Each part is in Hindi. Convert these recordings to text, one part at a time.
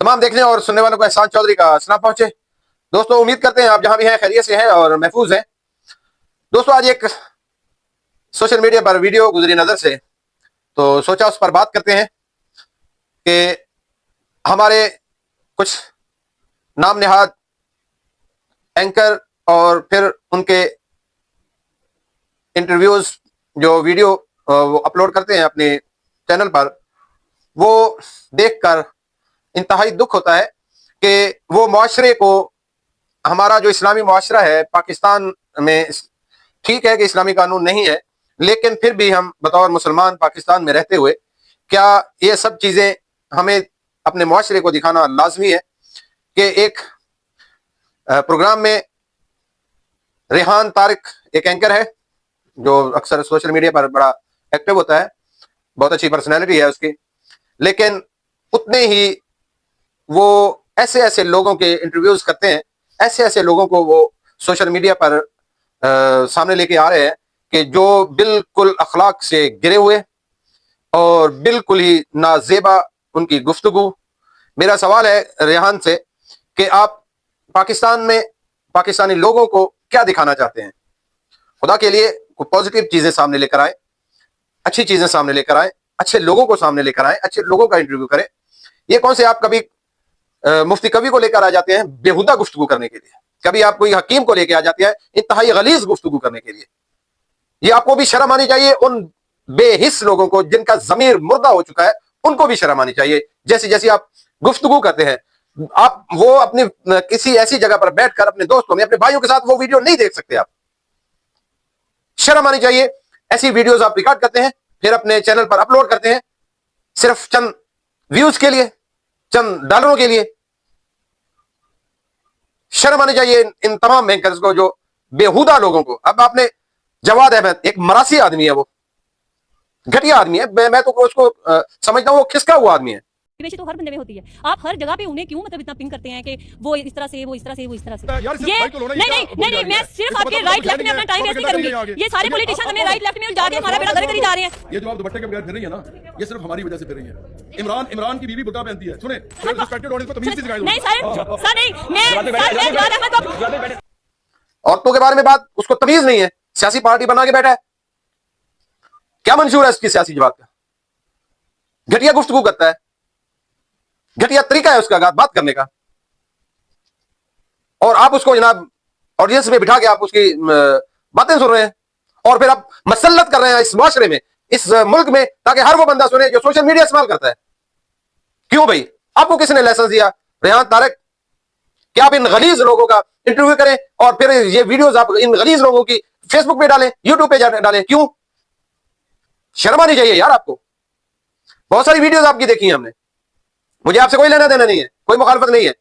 तमाम देखने और सुनने वालों को एहसान चौधरी का सलाम पहुंचे। दोस्तों, उम्मीद करते हैं आप जहां भी हैं खैरियत से हैं और महफूज हैं। दोस्तों, आज एक सोशल मीडिया पर वीडियो गुजरी नजर से, तो सोचा उस पर बात करते हैं कि हमारे कुछ नाम निहाद एंकर और फिर उनके इंटरव्यूज जो वीडियो वो अपलोड करते हैं अपने चैनल पर, वो देखकर इंतहाई दुख होता है कि वो मुआशरे को, हमारा जो इस्लामी मुआशरा है पाकिस्तान में, ठीक है कि इस्लामी कानून नहीं है, लेकिन फिर भी हम बतौर मुसलमान पाकिस्तान में रहते हुए क्या ये सब चीज़ें हमें अपने मुआशरे को दिखाना लाजमी है कि एक प्रोग्राम में रेहान तारिक एक एंकर है जो अक्सर सोशल मीडिया पर बड़ा एक्टिव होता है, बहुत अच्छी पर्सनैलिटी है उसकी, लेकिन उतने ही वो ऐसे ऐसे लोगों के इंटरव्यूज करते हैं, ऐसे ऐसे लोगों को वो सोशल मीडिया पर सामने लेके आ रहे हैं कि जो बिल्कुल अखलाक से गिरे हुए और बिल्कुल ही नाजेबा उनकी गुफ्तगू। मेरा सवाल है रेहान से कि आप पाकिस्तान में पाकिस्तानी लोगों को क्या दिखाना चाहते हैं? खुदा के लिए कुछ पॉजिटिव चीजें सामने लेकर आए, अच्छी चीजें सामने लेकर आए, अच्छे लोगों को सामने लेकर आए, अच्छे लोगों का इंटरव्यू करें। ये कौन से आप कभी मुफ्ती कवि को लेकर आ जाते हैं बेहुदा गुफ्तगू करने के लिए, कभी आप कोई हकीम को लेकर आ जाते हैं इंतहाई गलीज गुफ्तगू करने के लिए। ये आपको भी शर्म आनी चाहिए, उन बेहिस लोगों को जिनका जमीर मुर्दा हो चुका है उनको भी शर्म आनी चाहिए। जैसी जैसी आप गुफ्तगू करते हैं, आप वो अपनी किसी ऐसी जगह पर बैठकर अपने दोस्तों में, अपने भाइयों के साथ वो वीडियो नहीं देख सकते। आप शर्म आनी चाहिए। ऐसी वीडियोस आप रिकॉर्ड करते हैं, फिर अपने चैनल पर अपलोड करते हैं सिर्फ चंद व्यूज के लिए, चंद डॉलरों के लिए। शर्म आनी चाहिए इन तमाम एंकर्स को, जो बेहुदा लोगों को। अब आपने जवाद अहमद, एक मरासी आदमी है, वो घटिया आदमी है, मैं तो उसको समझता हूं वो खिसका हुआ आदमी है। वैसे तो हर बंदे में होती है, आप हर जगह पे उन्हें क्यों मतलब इतना पिंग करते हैं कि वो इस तरह से, वो इस तरह से, वो इस तरह से। ये नहीं, मैं सिर्फ आपके राइट लेफ्ट में अपना टाइम वेस्ट नहीं करूंगी। ये सारे पॉलिटिशियन हमें राइट लेफ्ट में जाके हमारा बेड़ा गर्क करी जा रहे हैं। ये जो आप दुपट्टे के बगैर फिर रही है ना, ये सिर्फ हमारी वजह से फिर रही है। इमरान की बीवी बुर्का पहनती है, सुने, रिस्पेक्टेड ऑडियंस को तमीज से सिखाएं। नहीं सर नहीं, मैं औरतों के बारे में बात, उसको तमीज नहीं है, सियासी पार्टी बना के बैठा है। क्या मंशूर है इसकी सियासी जमात का? घटिया गुफ्तगू करता है, घटिया तरीका है उसका बात करने का, और आप उसको जनाब ऑडियंस में बिठा के आप उसकी बातें सुन रहे हैं और फिर आप मसल्लत कर रहे हैं इस मुआशरे में, इस मुल्क में, ताकि हर वो बंदा सुने जो सोशल मीडिया इस्तेमाल करता है। क्यों भाई? आपको किसने लाइसेंस दिया रेहान तारिक कि आप इन गलीज लोगों का इंटरव्यू करें और फिर ये वीडियोस आप इन गलीज लोगों की फेसबुक पे डालें, यूट्यूब पे डालें? क्यों? शर्म आनी चाहिए यार आपको। बहुत सारी वीडियोस आपकी देखी है हमने, मुझे आपसे कोई लेना देना नहीं है, कोई मुखालफत नहीं है,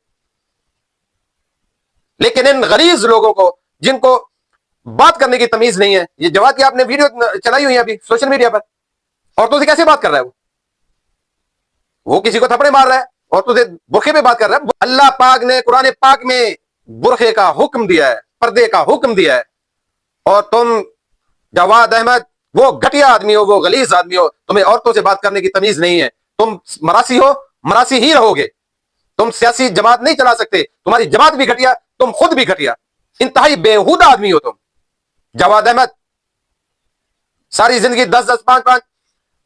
लेकिन इन गलीज लोगों को जिनको बात करने की तमीज नहीं है, ये जवाब की आपने वीडियो चलाई हुई है अभी सोशल मीडिया पर, औरतों से कैसे बात कर रहा है वो किसी को थप्पड़े मार रहा है, औरतों से बुरखे पे बात कर रहा है। अल्लाह पाक ने कुरान पाक में बुरखे का हुक्म दिया है, पर्दे का हुक्म दिया है, और तुम जवाद अहमद वो घटिया आदमी हो, वो गलीज आदमी हो, तुम्हें औरतों से बात करने की तमीज नहीं है। तुम मरासी हो, मरासी ही रहोगे, तुम सियासी जमात नहीं चला सकते, तुम्हारी जमात भी घटिया, तुम खुद भी घटिया, इंतहाई बेहुदा आदमी हो तुम जवाद अहमद। सारी जिंदगी 10-10, 5-5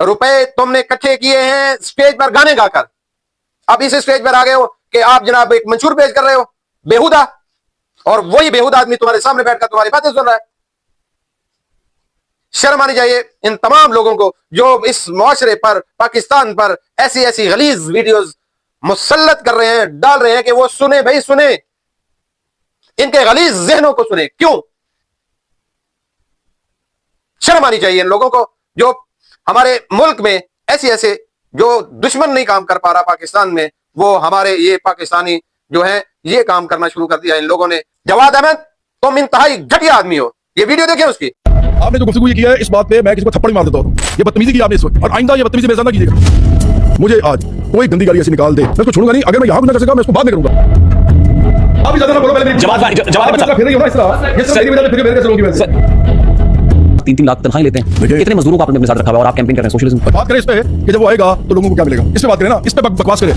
रुपए तुमने इकट्ठे किए हैं स्टेज पर गाने गाकर, अब इस स्टेज पर आ गए हो कि आप जनाब एक मंशूर पेश कर रहे हो बेहुदा, और वही बेहुदा आदमी तुम्हारे सामने बैठकर तुम्हारी बातें सुन रहा है। शर्म आनी चाहिए इन तमाम लोगों को जो इस मुआशरे पर, पाकिस्तान पर ऐसी ऐसी गलीज वीडियोस मुसल्लत कर रहे हैं, डाल रहे हैं कि वो सुने भाई, सुने, इनके गलीज जहनों को सुने। क्यों? शर्म आनी चाहिए इन लोगों को जो हमारे मुल्क में ऐसे ऐसे, जो दुश्मन नहीं काम कर पा रहा पाकिस्तान में, वो हमारे ये पाकिस्तानी जो है ये काम करना शुरू कर दिया इन लोगों ने। जवाद अहमद तुम इंतहाई घटिया आदमी हो, ये वीडियो देखिए उसकी। आपने जो गुफ्तगू किया है इस बात पे मैं किसी को थप्पड़ मार देता हूं। ये बदतमीजी की आपने इस वक्त, और आइंदा ये बदतमीजी मेरे साथ ना कीजिएगा। मुझे आज कोई गंदी गाली ऐसी निकाल दे, मैं उसको छोड़ूंगा नहीं। अगर मैं यहां गुनाह कर सका मैं उसको बाद में करूंगा। आप ज्यादा ना बोलो, पहले जवाब फिर रही हो ना इस तरह, ये सब मेरी वजह से फिर मेरे कैसे लोगी वैसे 3-3 लाख तनख्वाहें लेते हैं, कितने मजदूरों को आपने अपने साथ रखा हुआ और आप कैंपेन कर रहे हैं सोशलिज्म। बात करें इस पे कि जब वो आएगा तो लोगों को क्या मिलेगा, इस पे बात करें ना, इस पे बकवास करें।